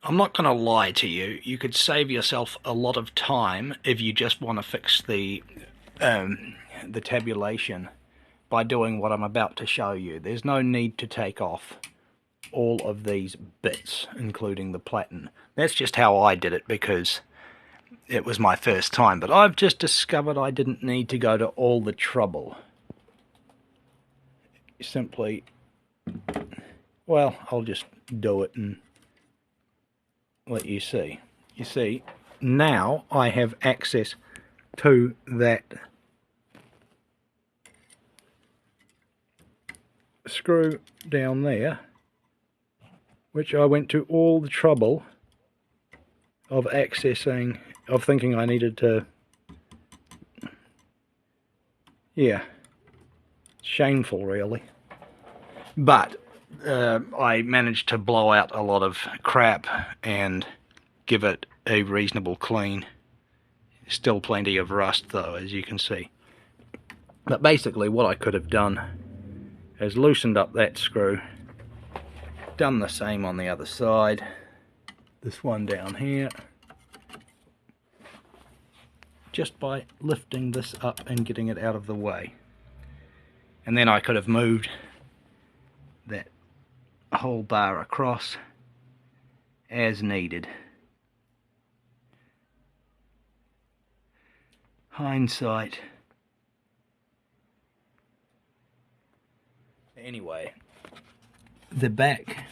I'm not going to lie to you. You could save yourself a lot of time if you just want to fix the tabulation by doing what I'm about to show you. There's no need to take off all of these bits, including the platen. That's just how I did it because it was my first time, but I've just discovered I didn't need to go to all the trouble. Simply, well, I'll just do it and let you see. You see, now I have access to that screw down there, which I went to all the trouble of accessing, of thinking I needed to. Yeah, shameful really. But I managed to blow out a lot of crap and give it a reasonable clean. Still plenty of rust though, as you can see. But basically what I could have done is loosened up that screw, done the same on the other side, this one down here, just by lifting this up and getting it out of the way. And then I could have moved that whole bar across as needed. Hindsight. Anyway, the back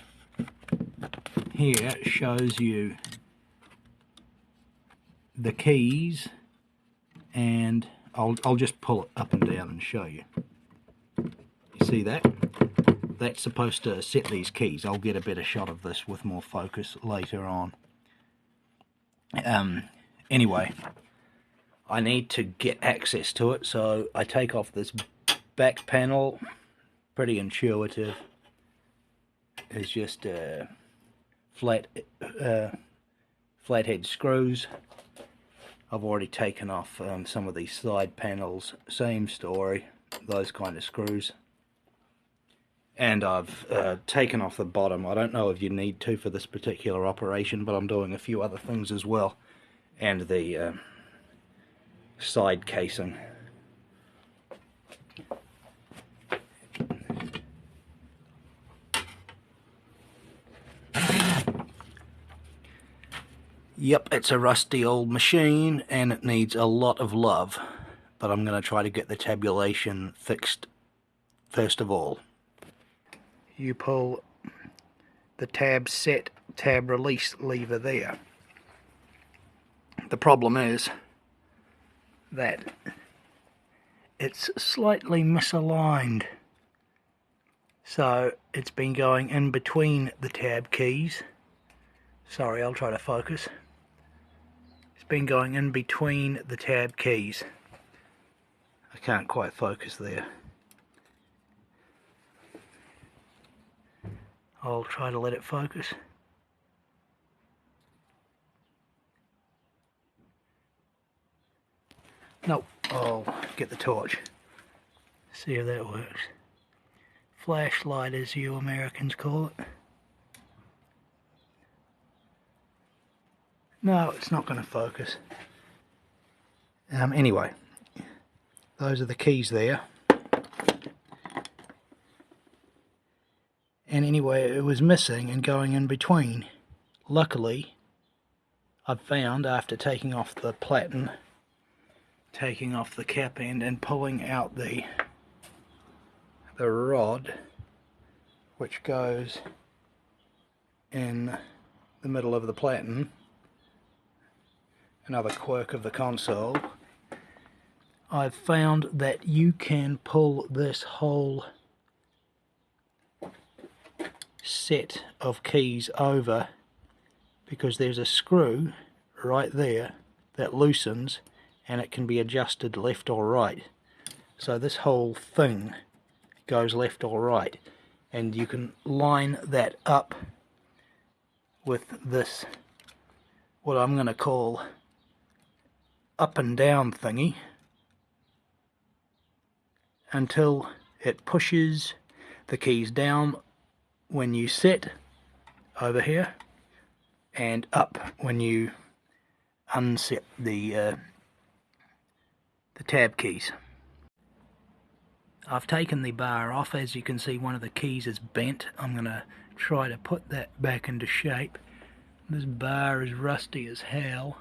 here shows you the keys, and I'll just pull it up and down and show you. You see that? That's supposed to set these keys. I'll get a better shot of this with more focus later on. Anyway, I need to get access to it, so I take off this back panel. Pretty intuitive. It's just flathead screws. I've already taken off some of these side panels. Same story, those kind of screws. And I've taken off the bottom. I don't know if you need to for this particular operation, but I'm doing a few other things as well. And the side casing. Yep, it's a rusty old machine and it needs a lot of love, but I'm going to try to get the tabulation fixed first of all. You pull the tab set, tab release lever there. The problem is that it's slightly misaligned, so it's been going in between the tab keys. Sorry, I'll try to focus. It's been going in between the tab keys. I can't quite focus there. I'll try to let it focus. Nope, I'll get the torch. See if that works. Flashlight, as you Americans call it. No, it's not going to focus. Anyway, those are the keys there. And anyway, it was missing and going in between. Luckily, I've found after taking off the platen, taking off the cap end and pulling out the rod, which goes in the middle of the platen. Another quirk of the Consul. I've found that you can pull this whole set of keys over because there's a screw right there that loosens and it can be adjusted left or right. So this whole thing goes left or right, and you can line that up with this, what I'm going to call up and down thingy, until it pushes the keys down when you set over here, and up when you unset the tab keys. I've taken the bar off. As you can see, one of the keys is bent. I'm going to try to put that back into shape. This bar is rusty as hell,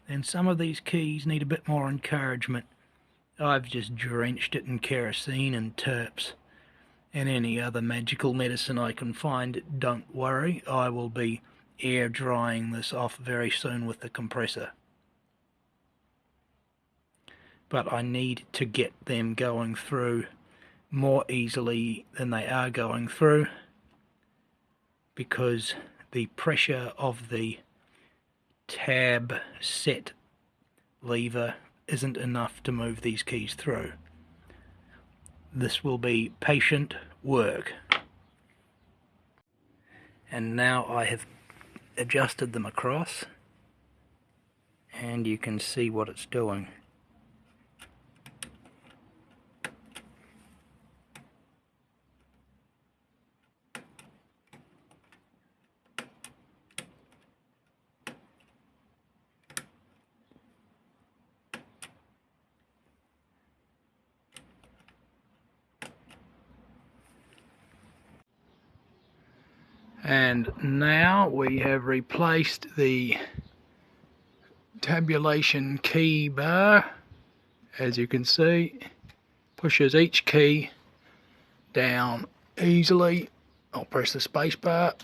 and some of these keys need a bit more encouragement. I've just drenched it in kerosene and terps and any other magical medicine I can find. Don't worry, I will be air drying this off very soon with the compressor. But I need to get them going through more easily than they are going through, because the pressure of the tab set lever isn't enough to move these keys through. This will be patient work. And now I have adjusted them across, and you can see what it's doing. And now we have replaced the tabulation key bar. As you can see, pushes each key down easily. I'll press the space bar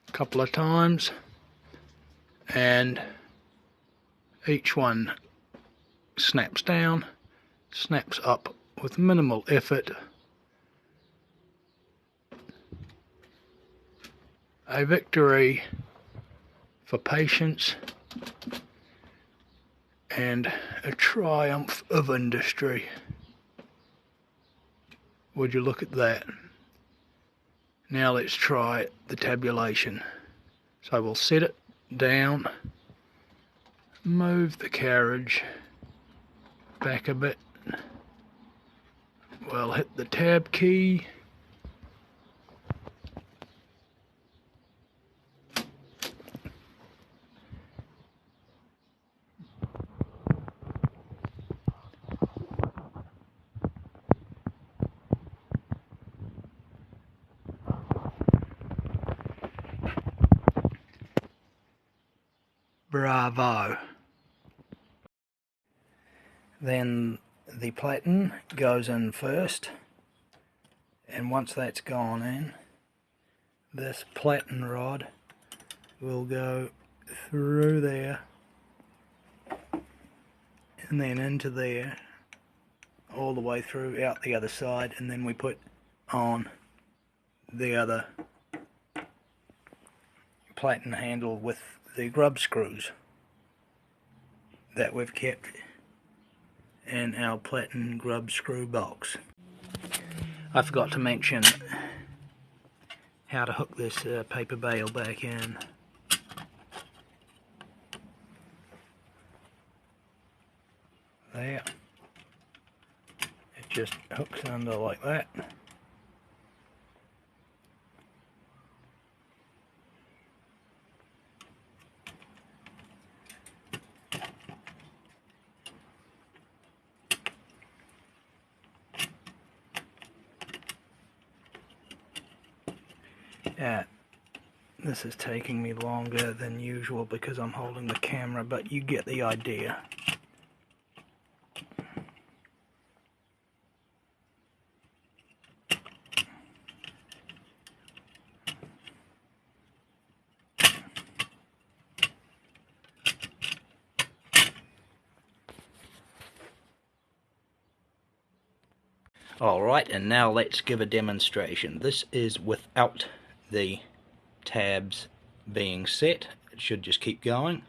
a couple of times, and each one snaps down, snaps up with minimal effort. A victory for patience and a triumph of industry. Would you look at that? Now let's try the tabulation. So we'll set it down, move the carriage back a bit. We'll hit the tab key. Bravo. Then the platen goes in first, and once that's gone in, this platen rod will go through there and then into there, all the way through, out the other side, and then we put on the other platen handle with the grub screws that we've kept in our platen grub screw box. I forgot to mention how to hook this paper bale back in. There. It just hooks under like that. This is taking me longer than usual because I'm holding the camera, but you get the idea. Alright, and now let's give a demonstration. This is without the tabs being set. It should just keep going.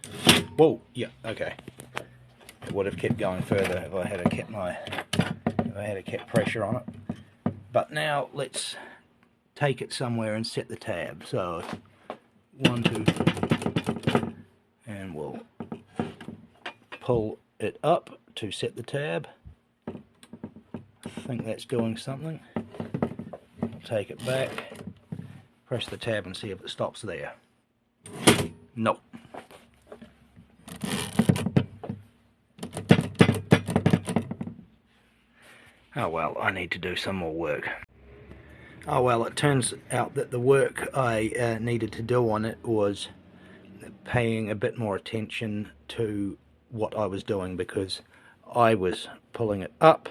Whoa, yeah, okay. It would have kept going further if I had kept pressure on it. But now let's take it somewhere and set the tab. So 1, 2, and we'll pull it up to set the tab. I think that's doing something. I'll take it back, press the tab and see if it stops there. Nope. Oh well, I need to do some more work. Oh well, it turns out that the work I needed to do on it was paying a bit more attention to what I was doing, because I was pulling it up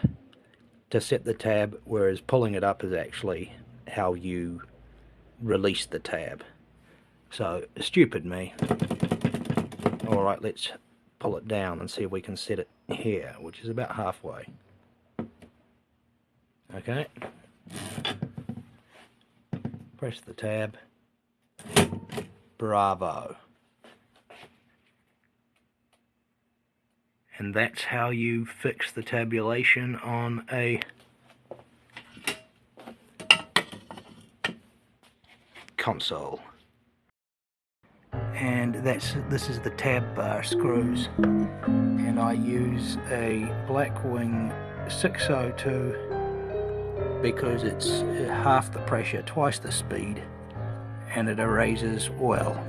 to set the tab, whereas pulling it up is actually how you release the tab. So, stupid me. Alright, let's pull it down and see if we can set it here, which is about halfway. Okay. Press the tab. Bravo. And that's how you fix the tabulation on a console. And this is the tab bar screws, and I use a Blackwing 602 because it's half the pressure, twice the speed, and it erases well.